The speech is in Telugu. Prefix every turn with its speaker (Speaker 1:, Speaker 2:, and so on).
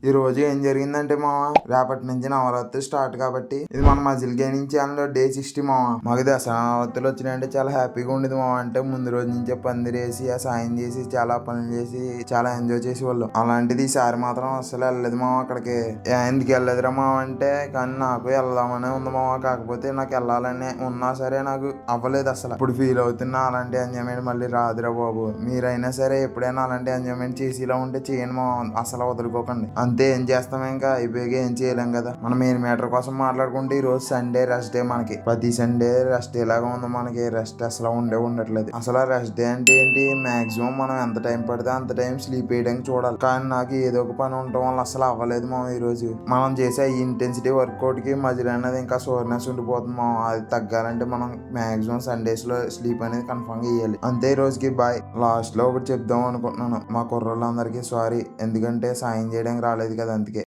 Speaker 1: ఈ రోజు ఏం జరిగిందంటే మామ, రేపటి నుంచి నవరాత్రి స్టార్ట్ కాబట్టి ఇది మన మజిల్ గేమింగ్ ఛానల్ డే 60 మామ. మాకు దసరా నవరాత్రులు వచ్చినాయంటే చాలా హ్యాపీగా ఉండేది మామ. అంటే ముందు రోజు నుంచే పందిరేసి ఆ సాయం చేసి చాలా పనులు చేసి చాలా ఎంజాయ్ చేసేవాళ్ళు. అలాంటిది ఈసారి మాత్రం అసలు వెళ్ళలేదు మామ అక్కడికి. ఎందుకు వెళ్ళలేదురా మామ అంటే, కానీ నాకు వెళ్దామనే ఉంది మామ. కాకపోతే నాకు వెళ్ళాలని ఉన్నా సరే నాకు అవ్వలేదు అసలు. ఇప్పుడు ఫీల్ అవుతున్నా అలాంటి ఎంజాయ్మెంట్ మళ్ళీ రాదురా బాబు. మీరైనా సరే ఎప్పుడైనా అలాంటి ఎంజాయ్మెంట్ చేసేలా ఉంటే చేయండి మామ, అసలు వదులుకోకండి. అంతే, ఏం చేస్తాం, ఇంకా అయిపోయాక ఏం చేయలేం కదా. మనం మెయిన్ మ్యాటర్ కోసం మాట్లాడుకుంటే ఈ రోజు సండే రెస్ట్ డే. మనకి ప్రతి సండే రెస్ట్ డే లాగా ఉంది. మనకి రెస్ట్ అసలు ఉండట్లేదు. అసలు రెస్ట్ డే అంటే ఏంటి, మాక్సిమం మనం ఎంత టైం పడితే అంత టైం స్లీప్ వేయడానికి చూడాలి. కానీ నాకు ఏదో ఒక పని ఉండటం వల్ల అసలు అవ్వలేదు మామ. ఈ రోజు మనం చేసే ఈ ఇంటెన్సిటీ వర్కౌట్ కి మధ్యలో అనేది ఇంకా సోర్నెస్ ఉండిపోతుంది మామ. అది తగ్గాలంటే మనం మాక్సిమం సండేస్ లో స్లీప్ అనేది కన్ఫర్మ్ చేయాలి. అంతే, ఈ రోజుకి బాయ్. లాస్ట్ లో ఒకటి చెప్దాం అనుకుంటున్నాను, మా కుర్రోళ్ళందరికీ సారీ. ఎందుకంటే సాయం చేయడానికి రాలేదు కదా, అందుకే.